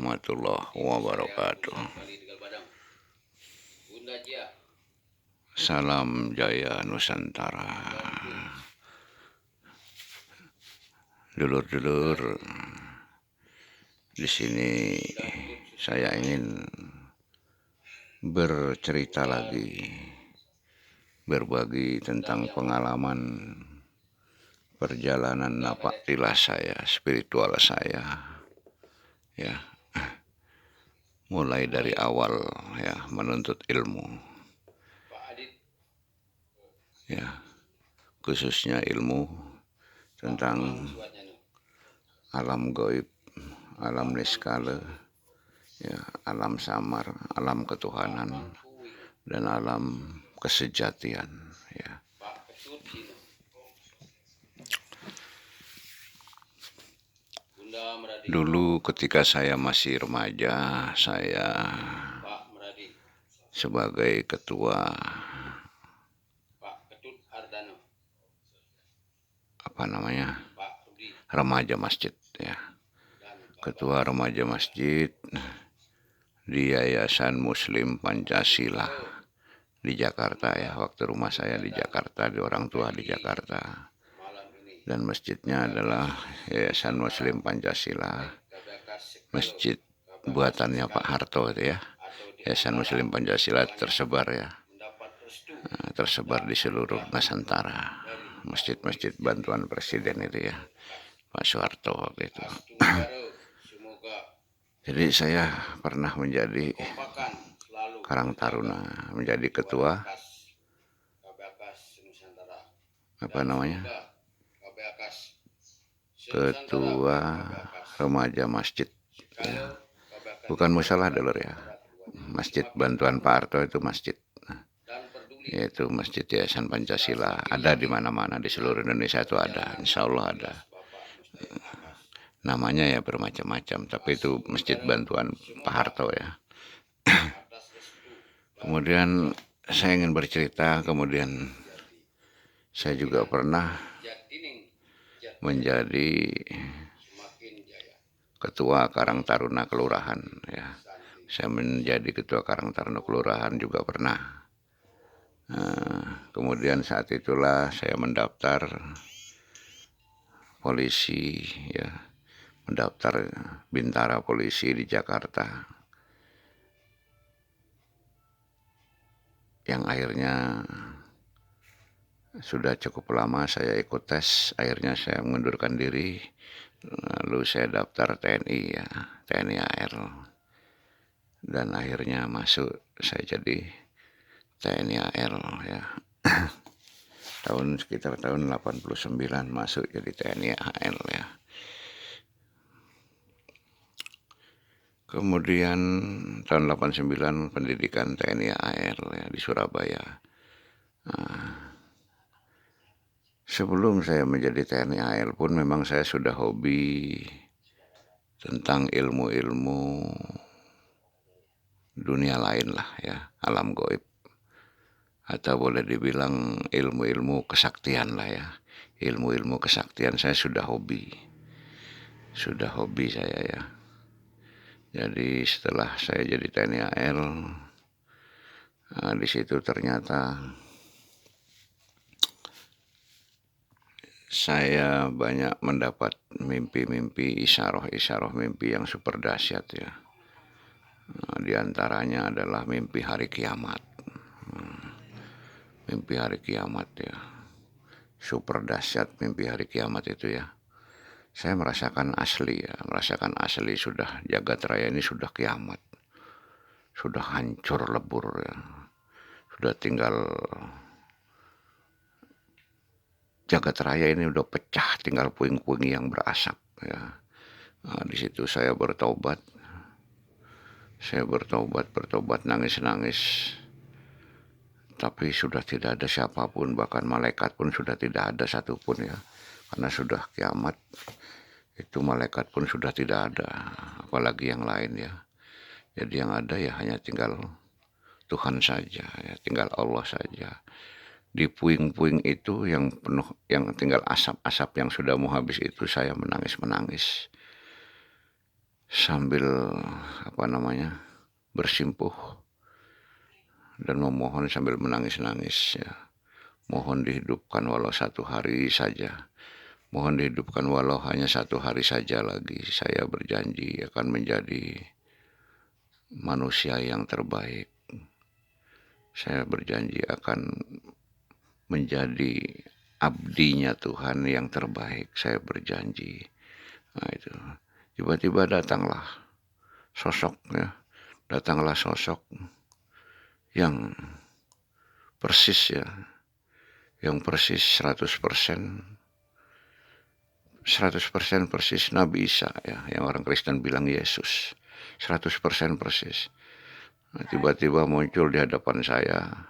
warahmatullahi wabarakatuh. Salam Jaya Nusantara. Dulur-dulur, di sini saya ingin bercerita lagi, berbagi tentang pengalaman perjalanan napak tilas saya, spiritual saya, ya, mulai dari awal ya menuntut ilmu, ya, khususnya ilmu tentang alam gaib, alam niskala, ya, alam samar, alam ketuhanan, dan alam kesejatian. Ya. Dulu ketika saya masih remaja, saya sebagai ketua remaja masjid, ya, ketua remaja masjid di Yayasan Muslim Pancasila di Jakarta, ya, waktu rumah saya di Jakarta, di orang tua di Jakarta, dan masjidnya adalah Yayasan Muslim Pancasila, masjid buatannya Pak Harto itu, ya. Yayasan Muslim Pancasila tersebar, ya, tersebar di seluruh Nusantara, masjid-masjid bantuan presiden itu, ya, Pak Soeharto gitu. Jadi saya pernah menjadi Karang Taruna, menjadi ketua ketua remaja masjid, ya. Bukan musalah dulur, ya, masjid bantuan Pak Harto itu masjid, yaitu Masjid Yayasan Pancasila, ada di mana-mana di seluruh Indonesia itu ada, insya Allah ada. Namanya ya bermacam-macam, tapi itu masjid bantuan Pak Harto, ya. Kemudian saya ingin bercerita, kemudian saya juga pernah menjadi ketua Karang Taruna Kelurahan, ya. Saya menjadi ketua Karang Taruna Kelurahan juga pernah. Kemudian saat itulah saya mendaftar polisi, ya, mendaftar bintara polisi di Jakarta, yang akhirnya sudah cukup lama saya ikut tes, akhirnya saya mengundurkan diri, lalu saya daftar TNI, ya, TNI AL, dan akhirnya masuk, saya jadi TNI AL, ya. Sekitar tahun 89 masuk jadi TNI AL, ya. Kemudian tahun 89 pendidikan TNI AL, ya, di Surabaya. Sebelum saya menjadi TNI AL pun memang saya sudah hobi tentang ilmu-ilmu dunia lain lah, ya, alam gaib, atau boleh dibilang ilmu-ilmu kesaktian lah, ya. Ilmu-ilmu kesaktian saya sudah hobi saya, ya. Jadi setelah saya jadi TNI AL, di situ ternyata saya banyak mendapat mimpi-mimpi, isyarah mimpi yang super dahsyat, ya. Di antaranya adalah mimpi hari kiamat. Mimpi hari kiamat, ya. Super dahsyat mimpi hari kiamat itu, ya. Saya merasakan asli, ya, sudah jagat raya ini sudah kiamat. Sudah hancur lebur, ya. Sudah tinggal jagat raya ini udah pecah, tinggal puing-puing yang berasap, ya. Di situ saya bertobat, nangis-nangis, tapi sudah tidak ada siapapun, bahkan malaikat pun sudah tidak ada satupun, ya, karena sudah kiamat. Itu malaikat pun sudah tidak ada, apalagi yang lain, ya. Jadi yang ada ya hanya tinggal Tuhan saja, ya, tinggal Allah saja. Di puing-puing itu yang penuh, yang tinggal asap-asap yang sudah mau habis itu, saya menangis. sambil bersimpuh dan memohon sambil menangis-nangis ya. Mohon dihidupkan walau satu hari saja. Mohon dihidupkan walau hanya satu hari saja lagi. Saya berjanji akan menjadi manusia yang terbaik. Saya berjanji akan menjadi abdinya Tuhan yang terbaik. Saya berjanji. Nah itu. Tiba-tiba datanglah sosok yang persis ya. Yang persis 100% persis Nabi Isa ya, yang orang Kristen bilang Yesus. 100% persis. Nah, tiba-tiba muncul di hadapan saya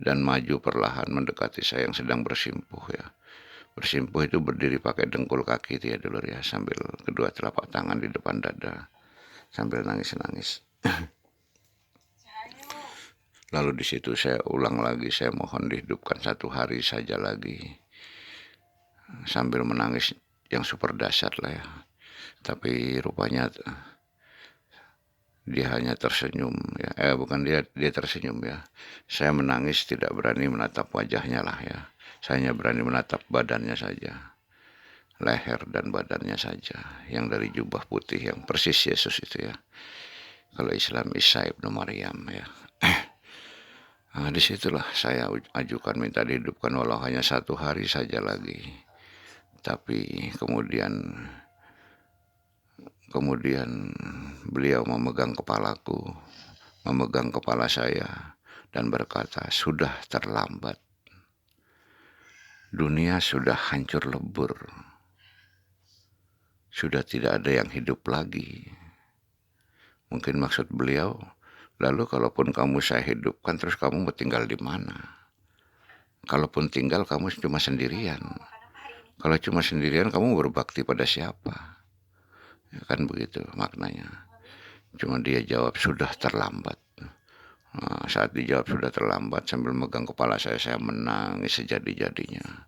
dan maju perlahan mendekati saya yang sedang bersimpuh ya. Bersimpuh itu berdiri pakai dengkul kaki itu ya dulu ya, sambil kedua telapak tangan di depan dada, sambil nangis-nangis. Lalu di situ saya ulang lagi, saya mohon dihidupkan satu hari saja lagi, sambil menangis yang super dahsyat lah ya. Tapi rupanya dia hanya tersenyum ya. Bukan dia tersenyum ya. Saya menangis tidak berani menatap wajahnya lah ya. Saya hanya berani menatap badannya saja. Leher dan badannya saja, yang dari jubah putih yang persis Yesus itu ya. Kalau Islam Isa ibnu Maryam ya. Nah, disitulah saya ajukan minta dihidupkan walau hanya satu hari saja lagi. Tapi kemudian beliau memegang kepalaku, memegang kepala saya dan berkata, sudah terlambat. Dunia sudah hancur lebur. Sudah tidak ada yang hidup lagi. Mungkin maksud beliau, lalu kalaupun kamu saya hidupkan, terus kamu mau tinggal di mana? Kalaupun tinggal, kamu cuma sendirian. Kalau cuma sendirian, kamu berbakti pada siapa? Ya kan begitu maknanya. Cuma dia jawab, sudah terlambat. Nah, saat dijawab sudah terlambat, sambil megang kepala saya menangis sejadi-jadinya.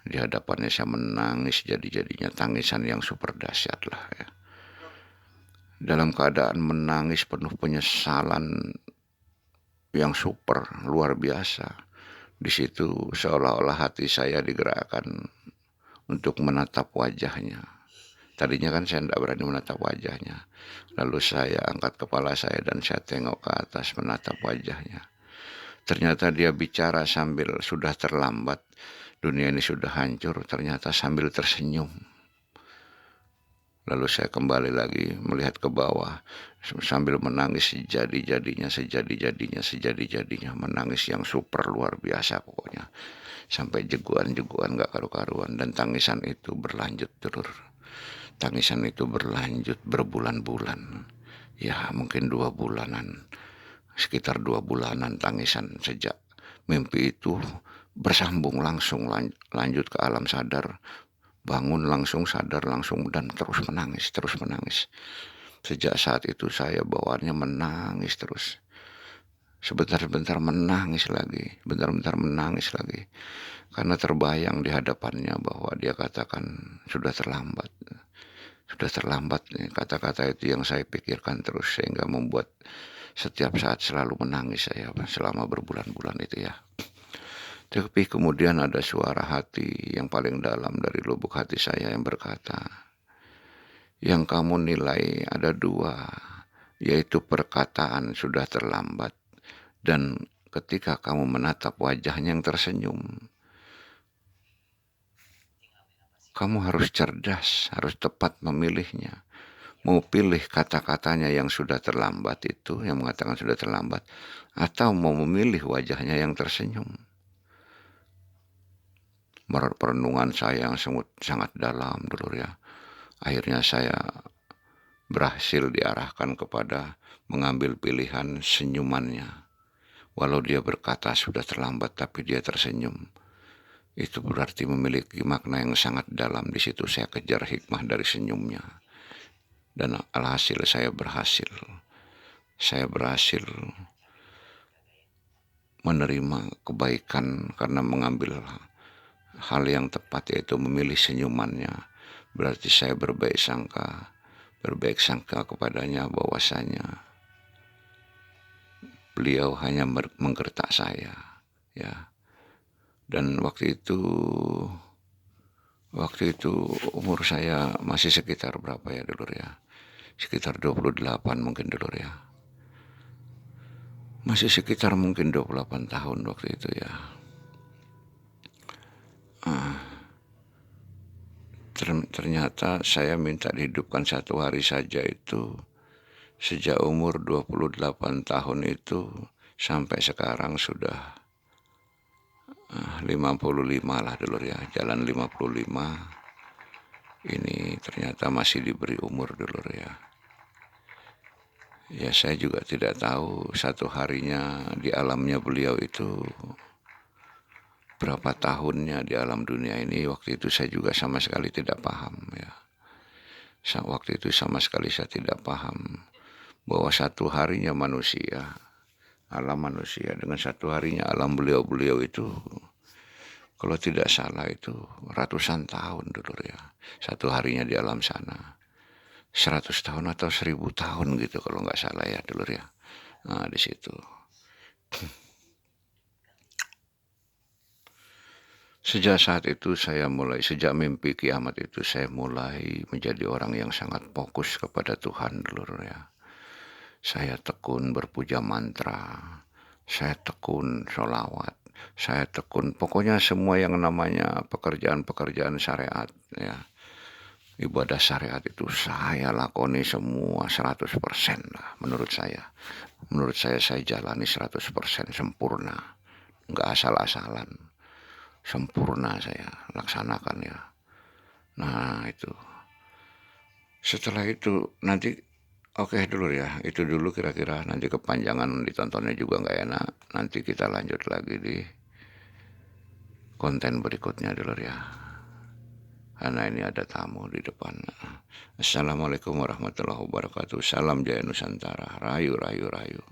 Di hadapannya saya menangis sejadi-jadinya, tangisan yang super dahsyat lah ya. Dalam keadaan menangis penuh penyesalan yang super luar biasa. Di situ seolah-olah hati saya digerakkan untuk menatap wajahnya. Tadinya kan saya tidak berani menatap wajahnya. Lalu saya angkat kepala saya dan saya tengok ke atas menatap wajahnya. Ternyata dia bicara sambil sudah terlambat. Dunia ini sudah hancur, ternyata sambil tersenyum. Lalu saya kembali lagi melihat ke bawah sambil menangis sejadi-jadinya, menangis yang super luar biasa pokoknya. Sampai jeguan-jeguan gak karu-karuan, dan tangisan itu berlanjut terus. Tangisan itu berlanjut berbulan-bulan. Ya mungkin 2 bulanan, sekitar 2 bulanan tangisan sejak mimpi itu bersambung langsung lanjut ke alam sadar. Bangun langsung sadar langsung dan terus menangis. Sejak saat itu saya bawaannya menangis terus. Sebentar-bentar menangis lagi, bentar-bentar menangis lagi. Karena terbayang di hadapannya bahwa dia katakan sudah terlambat. Sudah terlambat, kata-kata itu yang saya pikirkan terus sehingga membuat setiap saat selalu menangis saya selama berbulan-bulan itu ya. Tapi kemudian ada suara hati yang paling dalam dari lubuk hati saya yang berkata, yang kamu nilai ada 2, yaitu perkataan sudah terlambat, dan ketika kamu menatap wajahnya yang tersenyum. Kamu harus cerdas, harus tepat memilihnya. Mau pilih kata-katanya yang sudah terlambat itu, yang mengatakan sudah terlambat, atau mau memilih wajahnya yang tersenyum. Perenungan saya yang sangat dalam dulu ya. Akhirnya saya berhasil diarahkan kepada mengambil pilihan senyumannya. Walau dia berkata sudah terlambat tapi dia tersenyum. Itu berarti memiliki makna yang sangat dalam. Di situ saya kejar hikmah dari senyumnya. Dan alhasil saya berhasil. Saya berhasil menerima kebaikan karena mengambil hal yang tepat, yaitu memilih senyumannya. Berarti saya berbaik sangka berbaik sangka kepadanya bahwasanya beliau hanya menggertak saya, ya. Dan waktu itu umur saya masih sekitar berapa ya dulur ya? Sekitar 28 mungkin dulur ya. Masih sekitar mungkin 28 tahun waktu itu ya. Ternyata saya minta dihidupkan 1 hari saja itu sejak umur 28 tahun itu sampai sekarang sudah 55 lah dulur ya. Jalan 55 ini ternyata masih diberi umur dulur ya. Ya saya juga tidak tahu satu harinya di alamnya beliau itu berapa tahunnya di alam dunia ini. Waktu itu saya juga sama sekali tidak paham ya. Waktu itu sama sekali saya tidak paham bahwa satu harinya manusia, alam manusia dengan satu harinya alam beliau itu, kalau tidak salah itu ratusan tahun dulu ya. Satu harinya di alam sana 100 tahun atau 1000 tahun gitu kalau nggak salah ya dulu ya. Nah di situ. Sejak saat itu sejak mimpi kiamat itu saya mulai menjadi orang yang sangat fokus kepada Tuhan dulu ya. Saya tekun berpuja mantra, saya tekun sholawat, saya tekun pokoknya semua yang namanya pekerjaan-pekerjaan syariat ya. Ibadah syariat itu saya lakoni semua 100% lah menurut saya. Menurut saya jalani 100% sempurna, nggak asal-asalan. Sempurna saya laksanakan ya. Nah itu. Setelah itu nanti oke dulu ya. Itu dulu kira-kira nanti kepanjangan ditontonnya juga nggak enak. Nanti kita lanjut lagi di konten berikutnya dulu ya. Karena ini ada tamu di depan. Assalamualaikum warahmatullahi wabarakatuh. Salam Jaya Nusantara. Rayu, rayu, rayu.